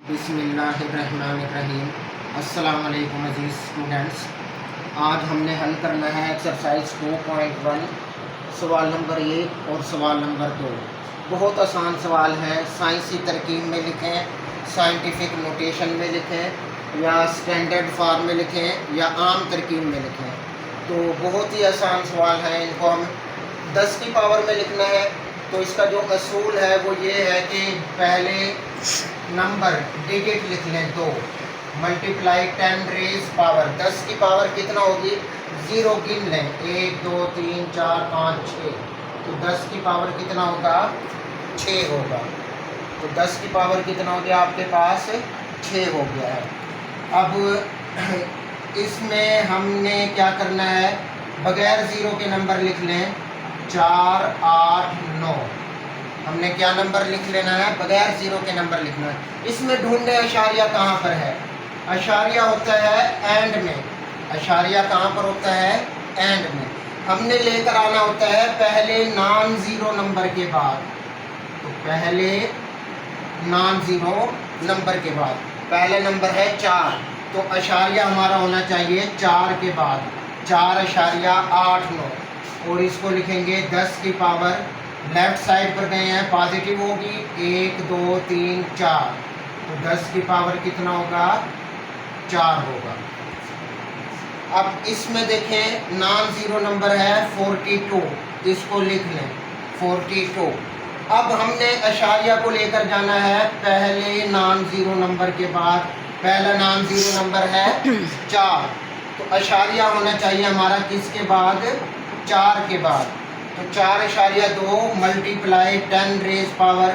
बिस्मिल्लाहिर्रहमानिर्रहीम। अस्सलाम वालेकुम अज़ीज़ स्टूडेंट्स। आज हमने हल करना है एक्सरसाइज 2.1 सवाल नंबर 1 और सवाल नंबर 2। बहुत आसान सवाल है। साइंसी तरकीब में लिखें, साइंटिफिक नोटेशन में लिखें या स्टैंडर्ड फॉर्म में लिखें या आम तरकीब में लिखें। तो बहुत ही आसान सवाल है। इनको हम 10 की पावर में लिखना है। तो इसका जो असूल है वो ये है कि पहले नंबर डिजिट लिख लें 2 मल्टीप्लाई 10 रेज पावर। 10 की पावर कितना होगी, 0 गिन लें, 1 2 3 4 5 6। तो 10 की पावर कितना होगा, 6 होगा। तो 10 की पावर कितना हो गया आपके पास, 6 हो गया है। अब इसमें हमने क्या करना है, बगैर ज़ीरो के नंबर लिख लें 4 8 9। हमने क्या नंबर लिख लेना है, बगैर ज़ीरो के नंबर लिखना है। इसमें ढूंढने अशारिया कहाँ पर है। अशारिया होता है एंड में। अशारिया कहाँ पर होता है, एंड में। हमने लेकर आना होता है पहले नॉन ज़ीरो नंबर के बाद। तो पहले नॉन ज़ीरो नंबर के बाद पहला नंबर है 4। तो अशारिया हमारा होना चाहिए 4 के बाद, 4.89। और इसको लिखेंगे 10 की पावर, लेफ्ट साइड पर गए हैं, पॉजिटिव होगी, 1 2 3 4। तो 10 की पावर कितना होगा, 4 होगा। अब इसमें देखें नॉन ज़ीरो नंबर है 42, इसको लिख लें 42। अब हमने अशारिया को लेकर जाना है पहले नॉन ज़ीरो नंबर के बाद। पहला नॉन ज़ीरो नंबर है 4। तो अशारिया होना चाहिए हमारा किसके बाद, 4 के बाद। तो 4.2 मल्टीप्लाई 10 रेज पावर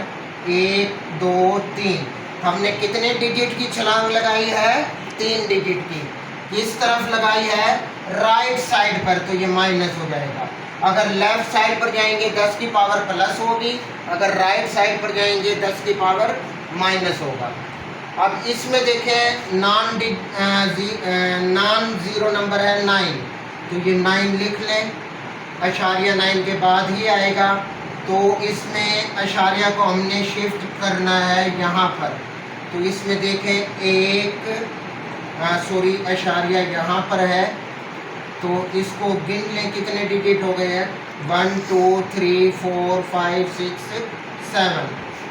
1 2 3। हमने कितने डिजिट की छलांग लगाई है, 3 डिजिट की। किस तरफ लगाई है, राइट साइड पर। तो ये माइनस हो जाएगा। अगर लेफ्ट साइड पर जाएंगे 10 की पावर प्लस होगी, अगर राइट साइड पर जाएंगे 10 की पावर माइनस होगा। अब इसमें देखें नॉन ज़ीरो नंबर है 9। तो ये 9 लिख लें, अशारिया 9 के बाद ही आएगा। तो इसमें अशारिया को हमने शिफ्ट करना है यहाँ पर। तो इसमें देखें अशारिया यहाँ पर है। तो इसको गिन लें कितने डिजिट हो गए हैं, 1 2 3 4 5 6 7।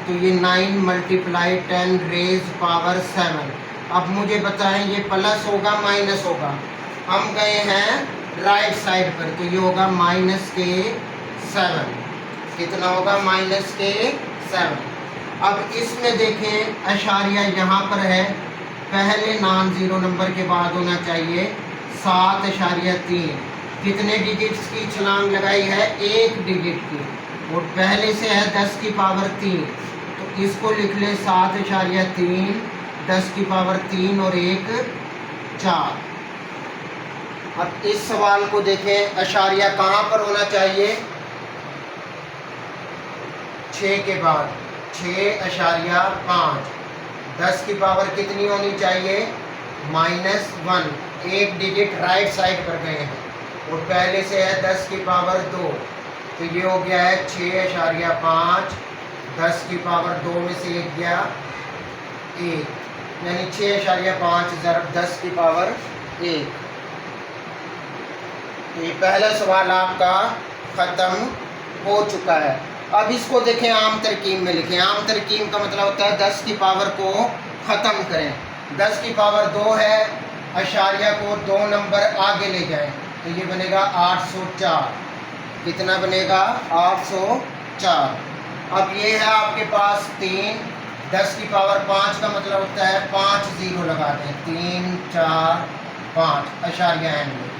तो ये 9 मल्टीप्लाई 10 रेज पावर 7। अब मुझे बताएं ये प्लस होगा माइनस होगा। हम गए हैं राइट साइड पर, तो ये होगा -7। कितना होगा, -7। अब इसमें देखें अशारिया यहाँ पर है, पहले नॉन ज़ीरो नंबर के बाद होना चाहिए 7.3। कितने डिजिट्स की छलांग लगाई है, 1 डिजिट की। और पहले से है 10 की पावर 3। तो इसको लिख ले 7.3, 10 की पावर 3 और 1 4। अब इस सवाल को देखें, अशारिया कहाँ पर होना चाहिए, 6 के बाद, 6.5। 10 की पावर कितनी होनी चाहिए, -1। 1 डिजिट राइट साइड पर गए हैं और पहले से है 10 की पावर 2। तो ये हो गया है 6.5। 10 की पावर 2 में से 1 गया 1, यानी 6.5 ज़रब 10 की पावर 1। ये पहला सवाल आपका ख़त्म हो चुका है। अब इसको देखें आम तरकीब में लिखें। आम तरकीब का मतलब होता है 10 की पावर को ख़त्म करें। 10 की पावर 2 है, अशारिया को 2 नंबर आगे ले जाएं। तो ये बनेगा 804। कितना बनेगा, 804। अब ये है आपके पास 3। 10 की पावर 5 का मतलब होता है 5 ज़ीरो लगा दें, 3 4 5 अशारिया एंड में।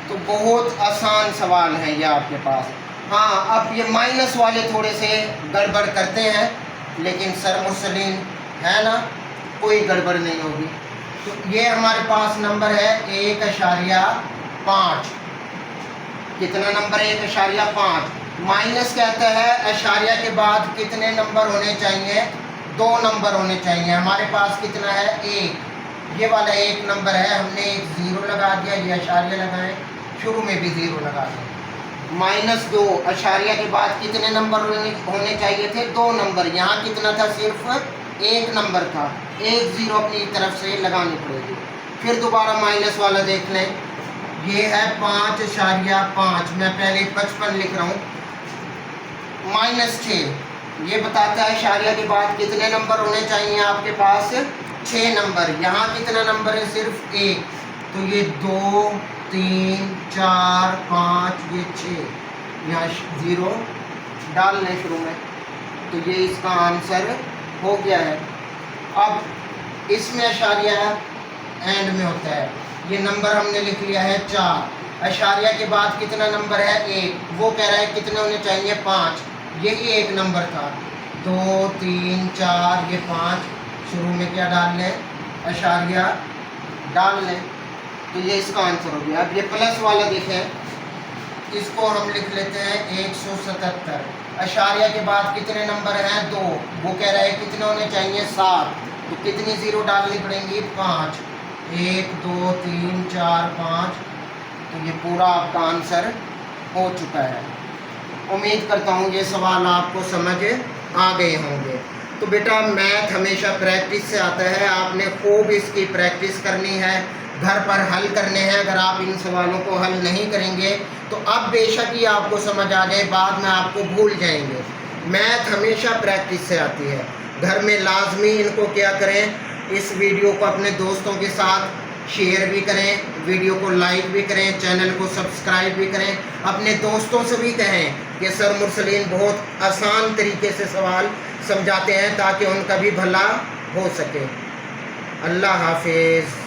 तो बहुत आसान सवाल है ये आपके पास। हाँ, अब ये माइनस वाले थोड़े से गड़बड़ करते हैं, लेकिन सर मुसलिन है ना, कोई गड़बड़ नहीं होगी। तो ये हमारे पास नंबर है 1.5। कितना नंबर है, 1.5। माइनस कहता है अशारिया के बाद कितने नंबर होने चाहिए, 2 नंबर होने चाहिए। हमारे पास कितना है, 1। ये वाला 1 नंबर है, हमने एक ज़ीरो लगा दिया, ये अशारिया लगाएं, शुरू में भी ज़ीरो लगा दें। -2 अशारिया के बाद कितने नंबर होने चाहिए थे, 2 नंबर। यहाँ कितना था, सिर्फ एक नंबर था, एक ज़ीरो अपनी तरफ से लगानी पड़ेगी। फिर दोबारा माइनस वाला देख लें, ये है 5.5, मैं पहले 55 लिख रहा हूँ, -6, ये बताता है इशारिया के बाद कितने नंबर होने चाहिए आपके पास, 6 नंबर। यहाँ कितना नंबर है, सिर्फ एक, तो ये 2, 3, 4, 5, ये 6, यहाँ 0 डाल लें शुरू में, तो ये इसका आंसर हो गया है। अब इसमें इशारिया एंड में होता है, ये नंबर हमने लिख लिया है 4, इशारिया के बाद कितना नंबर है, 1, वो कह रहा है कितने होने चाहिए, 5, यही एक नंबर था, 2, 3, 4, ये 5, शुरू में क्या डाल लें, इशारिया डाल लें, तो ये इसका आंसर हो गया। अब ये प्लस वाला देखें, इसको हम लिख लेते हैं 177, इशारिया के बाद कितने नंबर हैं, 2, वो कह रहा है कितने होने चाहिए, 7, तो कितनी ज़ीरो डालनी पड़ेंगी, 5, 1, 2, 3, 4, 5, तो ये पूरा आपका आंसर हो चुका है। उम्मीद करता हूँ ये सवाल आपको समझ आ गए होंगे। तो बेटा मैथ हमेशा प्रैक्टिस से आता है, आपने खूब इसकी प्रैक्टिस करनी है, घर पर हल करने हैं। अगर आप इन सवालों को हल नहीं करेंगे तो अब बेशक ही आपको समझ आ जाए, बाद में आपको भूल जाएंगे। मैथ हमेशा प्रैक्टिस से आती है। घर में लाजमी इनको क्या करें, इस वीडियो को अपने दोस्तों के साथ शेयर भी करें, वीडियो को लाइक भी करें, चैनल को सब्सक्राइब भी करें, अपने दोस्तों से भी कहें कि सर मुरसलीन बहुत आसान तरीके से सवाल समझाते हैं ताकि उनका भी भला हो सके। अल्लाह हाफिज़।